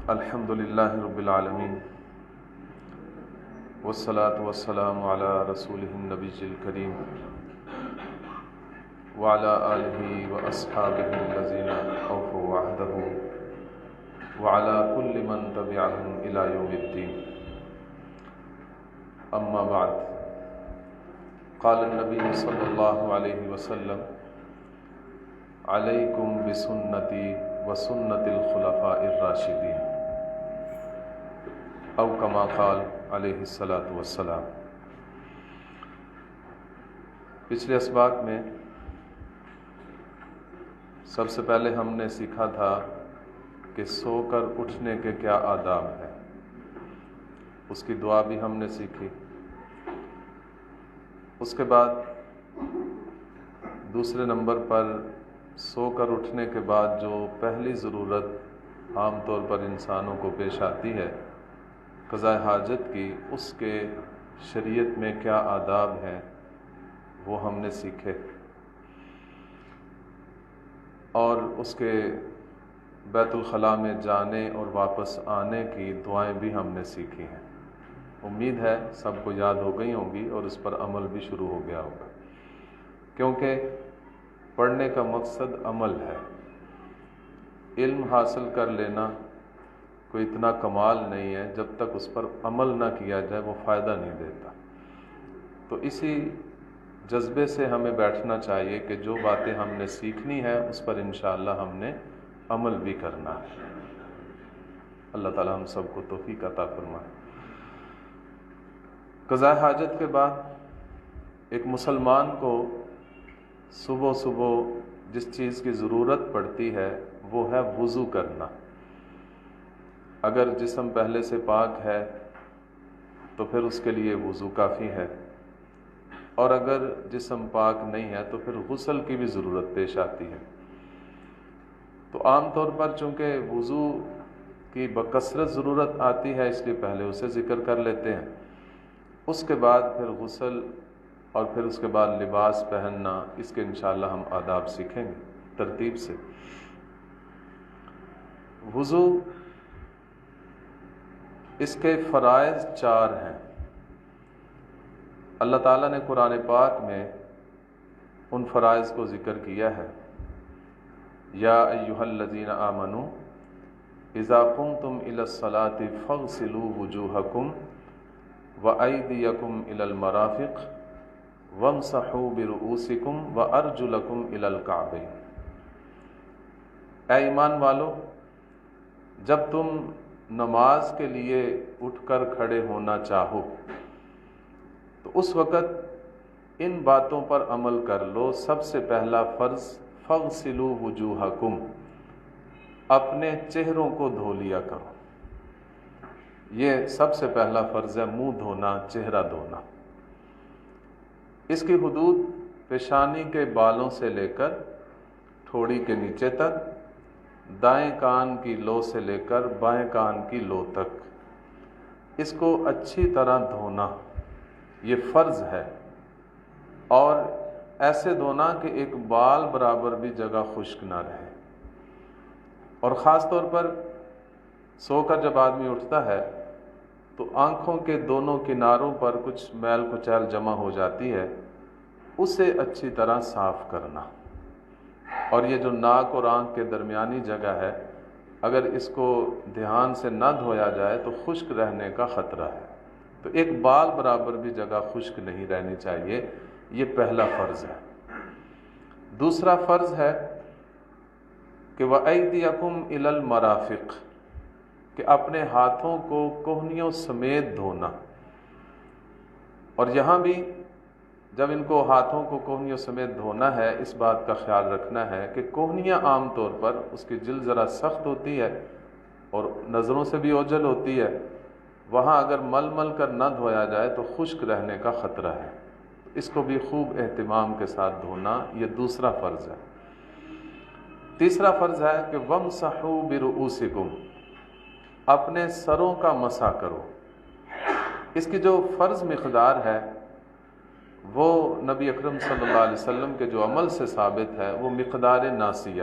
الحمد للہ رب العالمین والصلاة والسلام علی رسولہ النبی الکریم وعلی آلہ واصحابہ الذین اوفوا عہدہ وعلی کل من تبعہم الی یوم الدین. اما بعد، قال النبی صلی اللہ علیہ وسلم: علیکم بسنتی وسنت الخلفاء الراشدین، او کما قال علیہ الصلاۃ والسلام. پچھلے اسباق میں سب سے پہلے ہم نے سیکھا تھا کہ سو کر اٹھنے کے کیا آداب ہیں. اس کی دعا بھی ہم نے سیکھی. اس کے بعد دوسرے نمبر پر سو کر اٹھنے کے بعد جو پہلی ضرورت عام طور پر انسانوں کو پیش آتی ہے قضاء حاجت کی، اس کے شریعت میں کیا آداب ہیں وہ ہم نے سیکھے، اور اس کے بیت الخلاء میں جانے اور واپس آنے کی دعائیں بھی ہم نے سیکھی ہیں. امید ہے سب کو یاد ہو گئی ہوں گی اور اس پر عمل بھی شروع ہو گیا ہوگا، کیونکہ پڑھنے کا مقصد عمل ہے. علم حاصل کر لینا کوئی اتنا کمال نہیں ہے، جب تک اس پر عمل نہ کیا جائے وہ فائدہ نہیں دیتا. تو اسی جذبے سے ہمیں بیٹھنا چاہیے کہ جو باتیں ہم نے سیکھنی ہے اس پر انشاءاللہ ہم نے عمل بھی کرنا ہے. اللہ تعالی ہم سب کو توفیق عطا فرمائے. قضاء حاجت کے بعد ایک مسلمان کو صبح صبح جس چیز کی ضرورت پڑتی ہے وہ ہے وضو کرنا. اگر جسم پہلے سے پاک ہے تو پھر اس کے لیے وضو کافی ہے، اور اگر جسم پاک نہیں ہے تو پھر غسل کی بھی ضرورت پیش آتی ہے. تو عام طور پر چونکہ وضو کی بکثرت ضرورت آتی ہے اس لیے پہلے اسے ذکر کر لیتے ہیں. اس کے بعد پھر غسل، اور پھر اس کے بعد لباس پہننا. اس کے انشاءاللہ ہم آداب سیکھیں گے ترتیب سے. وضو، اس کے فرائض 4 ہیں. اللہ تعالیٰ نے قرآن پاک میں ان فرائض کو ذکر کیا ہے. یا ایھا الذین آمنوا اذا قمتم الی الصلاۃ فاغسلوا وجوہکم وایدیکم الی المرافق وامسحوا برؤوسکم وارجلکم الی الکعبین. اے ایمان والو، جب تم نماز کے لیے اٹھ کر کھڑے ہونا چاہو تو اس وقت ان باتوں پر عمل کر لو. سب سے پہلا فرض فاغسلوا وجوہکم، اپنے چہروں کو دھو لیا کرو. یہ سب سے پہلا فرض ہے، منہ دھونا، چہرہ دھونا. اس کی حدود پیشانی کے بالوں سے لے کر ٹھوڑی کے نیچے تک، دائیں کان کی لو سے لے کر بائیں کان کی لو تک، اس کو اچھی طرح دھونا یہ فرض ہے. اور ایسے دھونا کہ ایک بال برابر بھی جگہ خشک نہ رہے. اور خاص طور پر سو کر جب آدمی اٹھتا ہے تو آنکھوں کے دونوں کناروں پر کچھ میل کچیل جمع ہو جاتی ہے، اسے اچھی طرح صاف کرنا. اور یہ جو ناک اور آنکھ کے درمیانی جگہ ہے، اگر اس کو دھیان سے نہ دھویا جائے تو خشک رہنے کا خطرہ ہے. تو ایک بال برابر بھی جگہ خشک نہیں رہنی چاہیے. یہ پہلا فرض ہے. دوسرا فرض ہے کہ وَأَيْدِيَكُمْ إِلَى الْمَرَافِقِ، کہ اپنے ہاتھوں کو کوہنیوں سمیت دھونا. اور یہاں بھی جب ان کو ہاتھوں کو کوہنیوں سمیت دھونا ہے، اس بات کا خیال رکھنا ہے کہ کوہنیاں عام طور پر اس کی جلد ذرا سخت ہوتی ہے اور نظروں سے بھی اوجھل ہوتی ہے. وہاں اگر مل مل کر نہ دھویا جائے تو خشک رہنے کا خطرہ ہے. اس کو بھی خوب اہتمام کے ساتھ دھونا، یہ دوسرا فرض ہے. تیسرا فرض ہے کہ وَامْسَحُوا بِرُؤُوسِكُمْ، اپنے سروں کا مسح کرو. اس کی جو فرض مقدار ہے وہ نبی اکرم صلی اللہ علیہ وسلم کے جو عمل سے ثابت ہے وہ مقدار ناسیہ،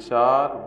4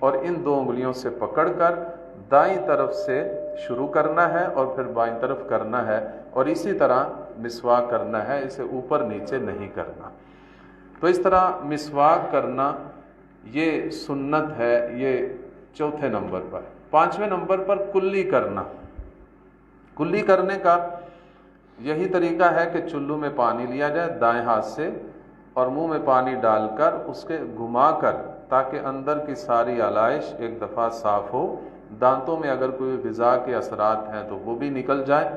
اور ان 2 انگلیوں سے پکڑ کر دائیں طرف سے شروع کرنا ہے اور پھر بائیں طرف کرنا ہے، اور اسی طرح مسواک کرنا ہے، اسے اوپر نیچے نہیں کرنا۔ تو اس طرح مسواک کرنا یہ سنت ہے، یہ 4تھے نمبر پر۔ 5ویں نمبر پر کلی کرنا۔ کلی کرنے کا یہی طریقہ ہے کہ چلو میں پانی لیا جائے دائیں ہاتھ سے اور منہ میں پانی ڈال کر اس کے گھما کر، تاکہ اندر کی ساری آلائش ایک دفعہ صاف ہو، دانتوں میں اگر کوئی غذا کے اثرات ہیں تو وہ بھی نکل جائیں،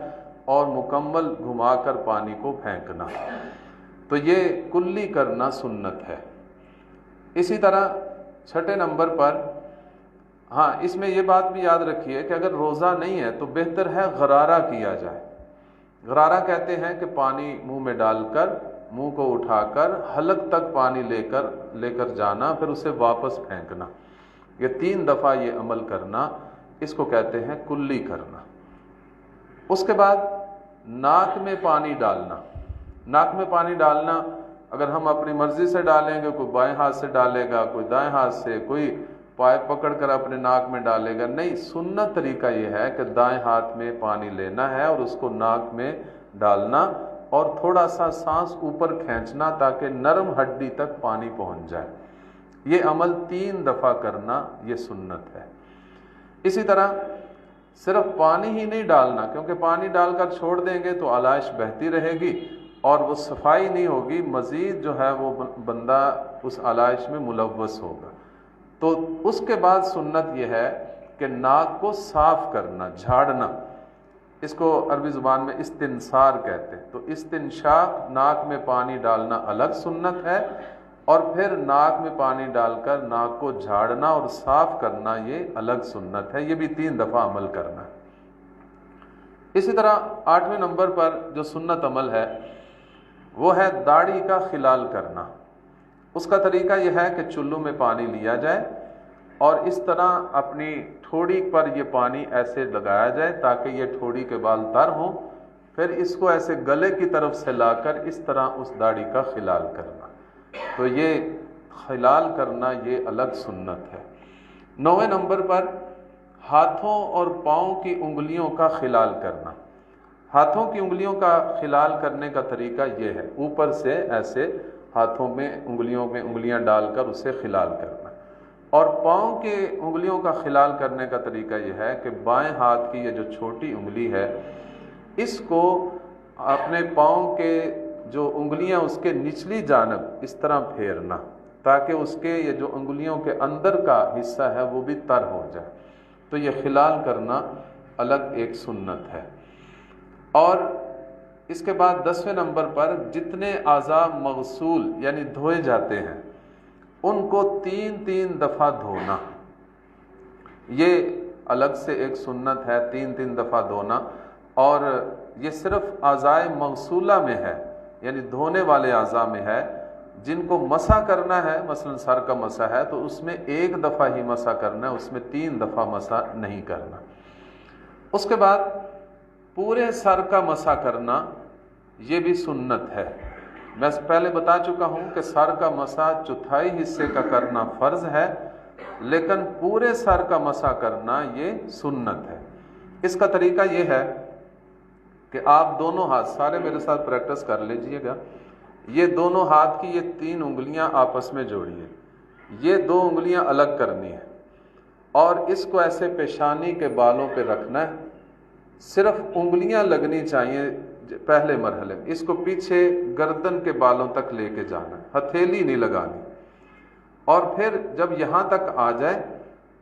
اور مکمل گھما کر پانی کو پھینکنا۔ تو یہ کلی کرنا سنت ہے۔ اسی طرح 6 نمبر پر، ہاں اس میں یہ بات بھی یاد رکھیے کہ اگر روزہ نہیں ہے تو بہتر ہے غرارہ کیا جائے۔ غرارہ کہتے ہیں کہ پانی منہ میں ڈال کر، منہ کو اٹھا کر حلق تک پانی لے کر جانا، پھر اسے واپس پھینکنا۔ یہ 3 دفعہ یہ عمل کرنا، اس کو کہتے ہیں کلی کرنا۔ اس کے بعد ناک میں پانی ڈالنا۔ ناک میں پانی ڈالنا اگر ہم اپنی مرضی سے ڈالیں گے، کوئی بائیں ہاتھ سے ڈالے گا، کوئی دائیں ہاتھ سے، کوئی پائپ پکڑ کر اپنے ناک میں ڈالے گا، نہیں، سنت طریقہ یہ ہے کہ دائیں ہاتھ میں پانی لینا ہے اور اس کو ناک میں ڈالنا، اور تھوڑا سا سانس اوپر کھینچنا تاکہ نرم ہڈی تک پانی پہنچ جائے۔ یہ عمل 3 دفعہ کرنا، یہ سنت ہے۔ اسی طرح صرف پانی ہی نہیں ڈالنا، کیونکہ پانی ڈال کر چھوڑ دیں گے تو آلائش بہتی رہے گی اور وہ صفائی نہیں ہوگی، مزید جو ہے وہ بندہ اس آلائش میں ملوث ہوگا۔ تو اس کے بعد سنت یہ ہے کہ ناک کو صاف کرنا، جھاڑنا۔ اس کو عربی زبان میں استنثار کہتے ہیں۔ تو استنشاق، ناک میں پانی ڈالنا الگ سنت ہے، اور پھر ناک میں پانی ڈال کر ناک کو جھاڑنا اور صاف کرنا یہ الگ سنت ہے۔ یہ بھی 3 دفعہ عمل کرنا ہے۔ اسی طرح 8ویں نمبر پر جو سنت عمل ہے وہ ہے داڑھی کا خلال کرنا۔ اس کا طریقہ یہ ہے کہ چلو میں پانی لیا جائے اور اس طرح اپنی ٹھوڑی پر یہ پانی ایسے لگایا جائے تاکہ یہ ٹھوڑی کے بال تر ہوں، پھر اس کو ایسے گلے کی طرف سے لا کر اس طرح اس داڑھی کا خلال کرنا۔ تو یہ خلال کرنا یہ الگ سنت ہے۔ 9ویں نمبر پر ہاتھوں اور پاؤں کی انگلیوں کا خلال کرنا۔ ہاتھوں کی انگلیوں کا خلال کرنے کا طریقہ یہ ہے، اوپر سے ایسے ہاتھوں میں انگلیاں ڈال کر اسے خلال کرنا، اور پاؤں کے انگلیوں کا خلال کرنے کا طریقہ یہ ہے کہ بائیں ہاتھ کی یہ جو چھوٹی انگلی ہے اس کو اپنے پاؤں کے جو انگلیاں اس کے نچلی جانب اس طرح پھیرنا تاکہ اس کے یہ جو انگلیوں کے اندر کا حصہ ہے وہ بھی تر ہو جائے۔ تو یہ خلال کرنا الگ ایک سنت ہے۔ اور اس کے بعد 10ویں نمبر پر جتنے اعضاء مغسول یعنی دھوئے جاتے ہیں ان کو 3 دفعہ دھونا، یہ الگ سے ایک سنت ہے، 3 دفعہ دھونا۔ اور یہ صرف اعضاء مغسولہ میں ہے، یعنی دھونے والے اعضاء میں ہے۔ جن کو مسح کرنا ہے، مثلا سر کا مسح ہے تو اس میں 1 دفعہ ہی مسح کرنا ہے، اس میں 3 دفعہ مسح نہیں کرنا۔ اس کے بعد پورے سر کا مسح کرنا یہ بھی سنت ہے۔ میں پہلے بتا چکا ہوں کہ سر کا مسح 1/4 حصے کا کرنا فرض ہے، لیکن پورے سر کا مسح کرنا یہ سنت ہے۔ اس کا طریقہ یہ ہے کہ آپ دونوں ہاتھ، سارے میرے ساتھ پریکٹس کر لیجئے گا، یہ دونوں ہاتھ کی یہ 3 انگلیاں آپس میں جوڑیے، یہ 2 انگلیاں الگ کرنی ہے، اور اس کو ایسے پیشانی کے بالوں پہ رکھنا ہے۔ صرف انگلیاں لگنی چاہیے پہلے مرحلے میں، اس کو پیچھے گردن کے بالوں تک لے کے جانا ہے، ہتھیلی نہیں لگانی۔ اور پھر جب یہاں تک آ جائے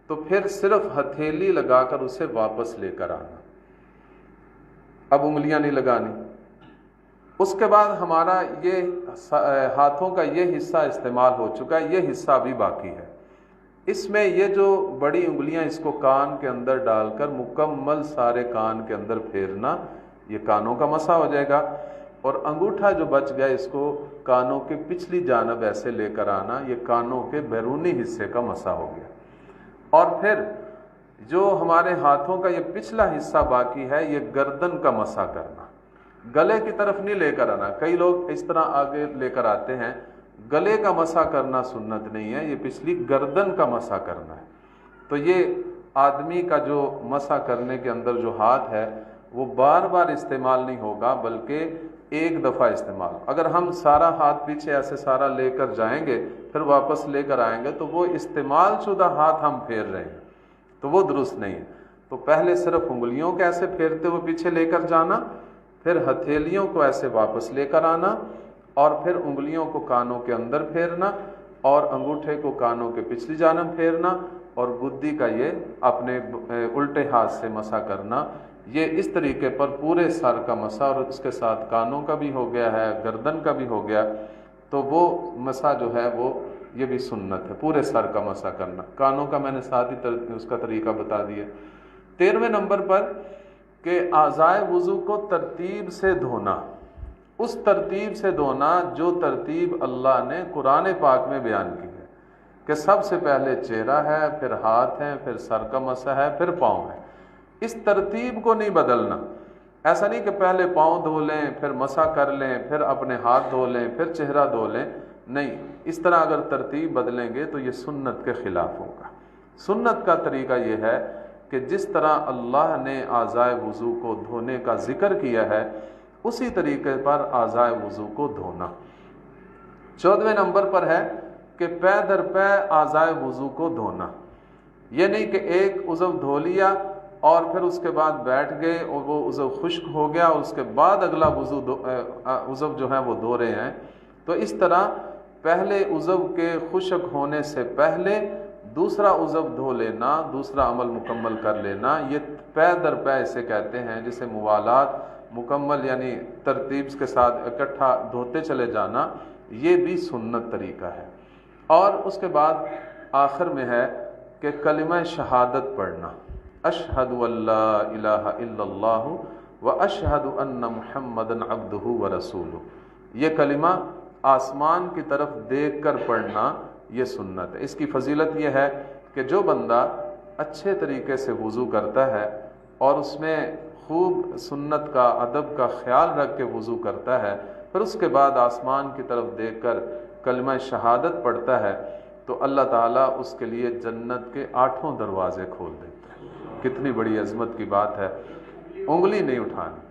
تو پھر صرف ہتھیلی لگا کر اسے واپس لے کر آنا، اب انگلیاں نہیں لگانی۔ اس کے بعد ہمارا یہ ہاتھوں کا یہ حصہ استعمال ہو چکا ہے، یہ حصہ بھی باقی ہے۔ اس میں یہ جو بڑی انگلیاں اس کو کان کے اندر ڈال کر مکمل سارے کان کے اندر پھیرنا، یہ کانوں کا مسح ہو جائے گا۔ اور انگوٹھا جو بچ گیا اس کو کانوں کے پچھلی جانب ایسے لے کر آنا، یہ کانوں کے بیرونی حصے کا مسح ہو گیا۔ اور پھر جو ہمارے ہاتھوں کا یہ پچھلا حصہ باقی ہے، یہ گردن کا مسح کرنا، گلے کی طرف نہیں لے کر آنا۔ کئی لوگ اس طرح آگے لے کر آتے ہیں، گلے کا مسح کرنا سنت نہیں ہے، یہ پچھلی گردن کا مسح کرنا ہے۔ تو یہ آدمی کا جو مسح کرنے کے اندر جو ہاتھ ہے وہ بار بار استعمال نہیں ہوگا بلکہ ایک دفعہ استعمال. اگر ہم سارا ہاتھ پیچھے ایسے سارا لے کر جائیں گے پھر واپس لے کر آئیں گے تو وہ استعمال شدہ ہاتھ ہم پھیر رہے ہیں، تو وہ درست نہیں ہے. تو پہلے صرف انگلیوں کو ایسے پھیرتے ہوئے پیچھے لے کر جانا، پھر ہتھیلیوں کو ایسے واپس لے کر آنا، اور پھر انگلیوں کو کانوں کے اندر پھیرنا اور انگوٹھے کو کانوں کے پچھلی جانب پھیرنا اور گدی کا یہ اپنے الٹے ہاتھ سے مسح کرنا. یہ اس طریقے پر پورے سر کا مسح، اور اس کے ساتھ کانوں کا بھی ہو گیا ہے، گردن کا بھی ہو گیا. تو وہ مسح جو ہے وہ یہ بھی سنت ہے، پورے سر کا مسح کرنا. کانوں کا میں نے ساتھ ہی اس کا طریقہ بتا دیا. 13ویں نمبر پر کہ اعضائے وضو کو ترتیب سے دھونا، اس ترتیب سے دھونا جو ترتیب اللہ نے قرآن پاک میں بیان کی ہے کہ سب سے پہلے چہرہ ہے، پھر ہاتھ ہے، پھر سر کا مسح ہے، پھر پاؤں ہے. اس ترتیب کو نہیں بدلنا. ایسا نہیں کہ پہلے پاؤں دھو لیں پھر مسح کر لیں پھر اپنے ہاتھ دھو لیں پھر چہرہ دھو لیں، نہیں. اس طرح اگر ترتیب بدلیں گے تو یہ سنت کے خلاف ہوگا. سنت کا طریقہ یہ ہے کہ جس طرح اللہ نے اعضائے وضو کو دھونے کا ذکر کیا ہے اسی طریقے پر اعضائے وضو کو دھونا. 14ویں نمبر پر ہے کہ پے در پے اعضائے وضو کو دھونا. یہ نہیں کہ ایک عضو دھو لیا اور پھر اس کے بعد بیٹھ گئے اور وہ عضو خشک ہو گیا اور اس کے بعد اگلا عضو جو ہے وہ دھو رہے ہیں. تو اس طرح پہلے عضو کے خشک ہونے سے پہلے دوسرا عضو دھو لینا، دوسرا عمل مکمل کر لینا، یہ پے در پے اسے کہتے ہیں، جسے موالات مکمل یعنی ترتیب کے ساتھ اکٹھا دھوتے چلے جانا، یہ بھی سنت طریقہ ہے. اور اس کے بعد آخر میں ہے کہ کلمہ شہادت پڑھنا، اشہد ان لا الہ الا اللہ و اشہد ان محمدن عبدہ و رسولہ. یہ کلمہ آسمان کی طرف دیکھ کر پڑھنا یہ سنت ہے. اس کی فضیلت یہ ہے کہ جو بندہ اچھے طریقے سے وضو کرتا ہے اور اس میں خوب سنت کا ادب کا خیال رکھ کے وضو کرتا ہے، پھر اس کے بعد آسمان کی طرف دیکھ کر کلمہ شہادت پڑھتا ہے تو اللہ تعالیٰ اس کے لیے جنت کے 8 دروازے کھول دیتا ہے. کتنی بڑی عظمت کی بات ہے. انگلی نہیں اٹھانی،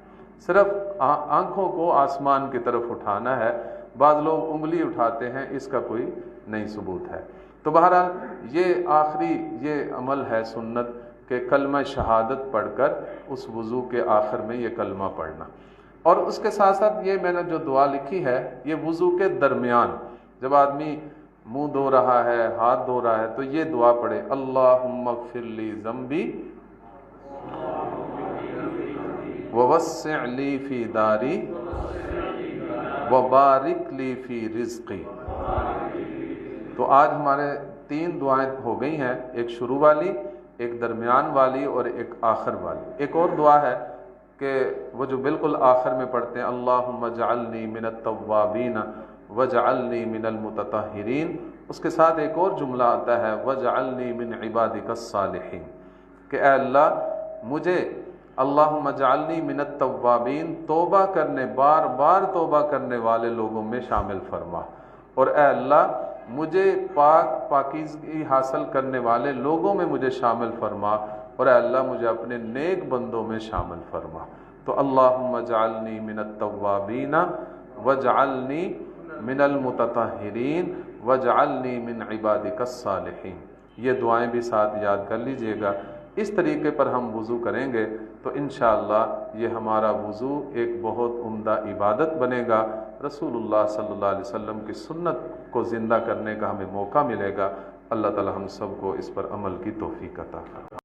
صرف آنکھوں کو آسمان کی طرف اٹھانا ہے. بعض لوگ انگلی اٹھاتے ہیں، اس کا کوئی نہیں ثبوت ہے. تو بہرحال یہ آخری یہ عمل ہے سنت کہ کلمہ شہادت پڑھ کر اس وضو کے آخر میں یہ کلمہ پڑھنا. اور اس کے ساتھ ساتھ یہ میں نے جو دعا لکھی ہے یہ وضو کے درمیان جب آدمی منہ دھو رہا ہے، ہاتھ دھو رہا ہے، تو یہ دعا پڑھے، اللہم اغفر لی ذنبی ووسع لی فی داری وبارک لی فی رزقی. تو آج ہمارے 3 دعائیں ہو گئی ہیں، ایک شروع والی، ایک درمیان والی اور ایک آخر والی. ایک اور دعا ہے کہ وہ جو بالکل آخر میں پڑھتے ہیں، اللہم اجعلنی من التوابین وجعلنی من المتطہرین. اس کے ساتھ ایک اور جملہ آتا ہے، وجعلنی من عبادک الصالحین، کہ اے اللہ مجھے اللہم اجعلنی من التوابین، توبہ کرنے بار بار توبہ کرنے والے لوگوں میں شامل فرما، اور اے اللہ مجھے پاکیزگی حاصل کرنے والے لوگوں میں مجھے شامل فرما، اور اے اللہ مجھے اپنے نیک بندوں میں شامل فرما. تو اللہم اجعلنی من التوابین وجعلنی من المتطہرین وجعلنی من عبادک الصالحین. یہ دعائیں بھی ساتھ یاد کر لیجئے گا. اس طریقے پر ہم وضو کریں گے تو انشاءاللہ یہ ہمارا وضو ایک بہت عمدہ عبادت بنے گا. رسول اللہ صلی اللہ علیہ وسلم کی سنت کو زندہ کرنے کا ہمیں موقع ملے گا. اللہ تعالی ہم سب کو اس پر عمل کی توفیق عطا فرمائے.